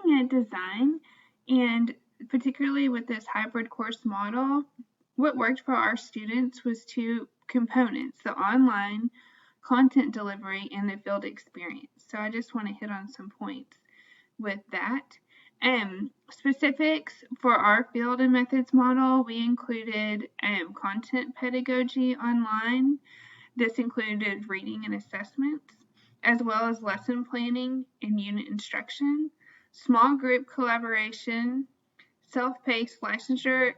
looking at design, and particularly with this hybrid course model, what worked for our students was two components: the online content delivery and the field experience. So I just want to hit on some points with that. Specifics for our field and methods model, we included content pedagogy online. This included reading and assessments, as well as lesson planning and unit instruction, small group collaboration, self-paced licensure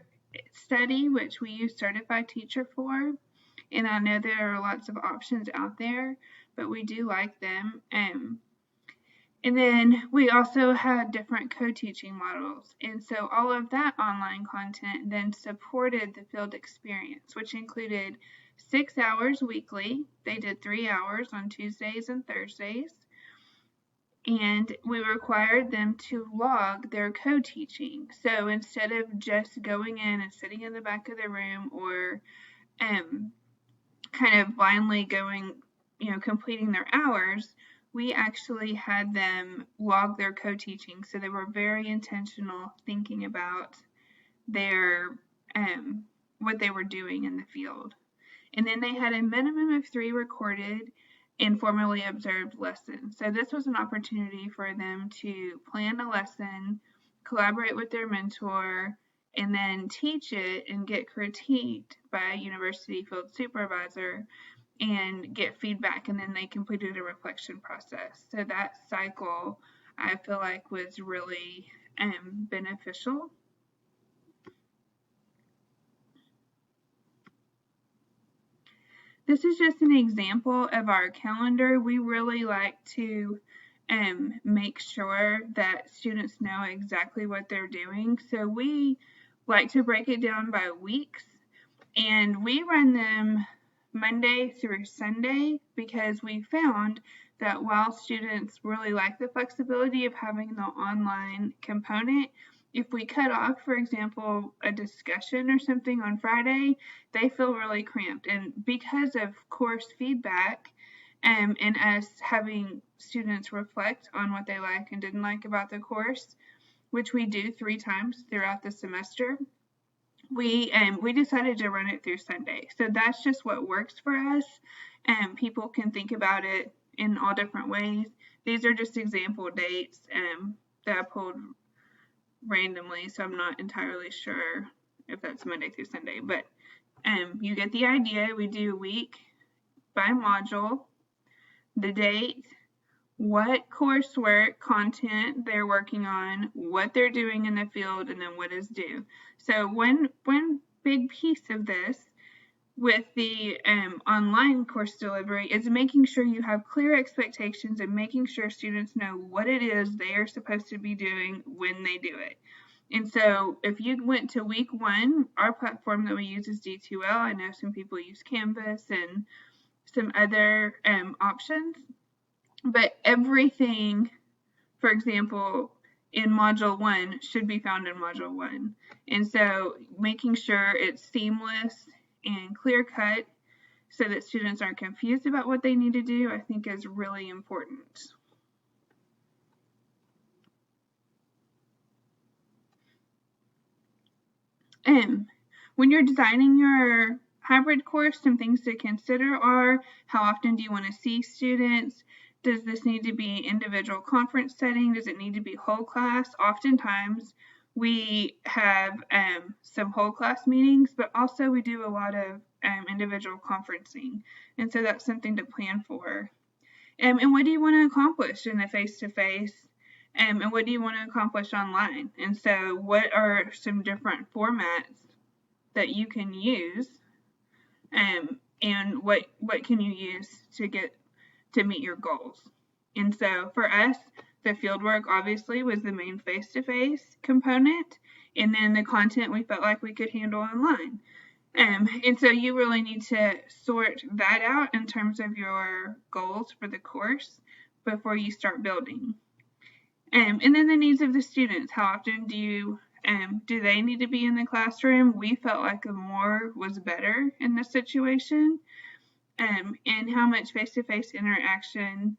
study, which we use Certified Teacher for. And I know there are lots of options out there, but we do like them. And then we also had different co-teaching models. And so all of that online content then supported the field experience, which included 6 hours weekly. They did 3 hours on Tuesdays and Thursdays. And we required them to log their co-teaching. So instead of just going in and sitting in the back of the room or kind of blindly going, completing their hours, we actually had them log their co-teaching. So they were very intentional thinking about their what they were doing in the field. And then they had a minimum of 3 recorded and formally observed lessons. So this was an opportunity for them to plan a lesson, collaborate with their mentor, and then teach it and get critiqued by a university field supervisor and get feedback, and then they completed a reflection process. So that cycle, I feel like, was really beneficial. This is just an example of our calendar. We really like to make sure that students know exactly what they're doing. So we like to break it down by weeks, and we run them Monday through Sunday because we found that while students really like the flexibility of having the online component, if we cut off, for example, a discussion or something on Friday, they feel really cramped. And because of course feedback and us having students reflect on what they like and didn't like about the course, which we do 3 times throughout the semester, we decided to run it through Sunday. So that's just what works for us. People can think about it in all different ways. These are just example dates that I pulled randomly, so I'm not entirely sure if that's Monday through Sunday, but you get the idea. We do week by module, the date, what coursework content they're working on, what they're doing in the field, and then what is due. So one big piece of this with the online course delivery is making sure you have clear expectations and making sure students know what it is they are supposed to be doing when they do it. And so if you went to week 1, our platform that we use is D2L. I know some people use Canvas and some other options, but everything, for example, in Module 1 should be found in Module 1. And so making sure it's seamless and clear-cut so that students aren't confused about what they need to do, I think is really important. When you're designing your hybrid course, some things to consider are: how often do you want to see students? Does this need to be individual conference setting? Does it need to be whole class? Oftentimes we have some whole class meetings, but also we do a lot of individual conferencing. And so that's something to plan for. And what do you want to accomplish in the face-to-face? And what do you want to accomplish online? And so what are some different formats that you can use? And what can you use to meet your goals? And so for us, the fieldwork obviously was the main face-to-face component, and then the content we felt like we could handle online. And so you really need to sort that out in terms of your goals for the course before you start building. And then the needs of the students. How often do they need to be in the classroom? We felt like more was better in this situation. And how much face-to-face interaction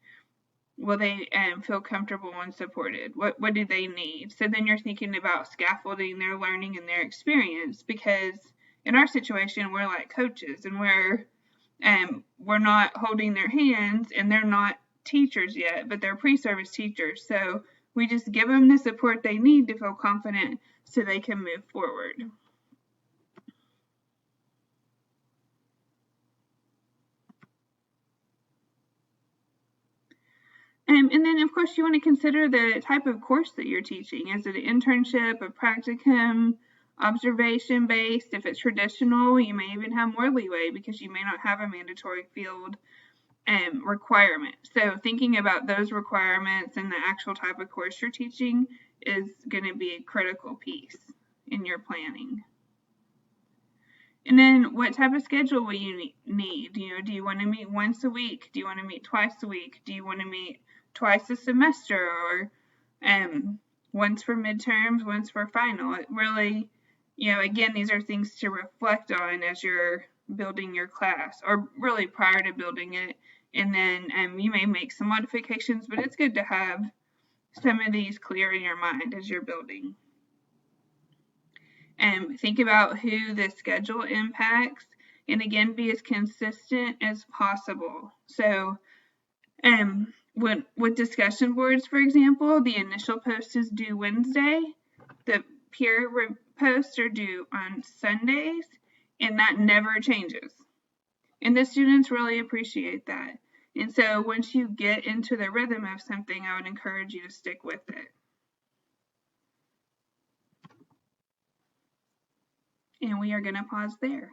will they feel comfortable and supported? What do they need? So then you're thinking about scaffolding their learning and their experience, because in our situation, we're like coaches, and we're not holding their hands, and they're not teachers yet, but they're pre-service teachers. So we just give them the support they need to feel confident so they can move forward. And then, of course, you want to consider the type of course that you're teaching. Is it an internship, a practicum, observation-based? If it's traditional, you may even have more leeway because you may not have a mandatory field requirement. So thinking about those requirements and the actual type of course you're teaching is going to be a critical piece in your planning. And then what type of schedule will you need? Do you want to meet once a week? Do you want to meet twice a week? Do you want to meet twice a semester, or once for midterms, once for final? It really, again, these are things to reflect on as you're building your class, or really prior to building it. And then you may make some modifications, but it's good to have some of these clear in your mind as you're building. Think about who the schedule impacts, and again, be as consistent as possible. So with discussion boards, for example, the initial post is due Wednesday, the peer posts are due on Sundays, and that never changes. And the students really appreciate that. And so once you get into the rhythm of something, I would encourage you to stick with it. And we are going to pause there.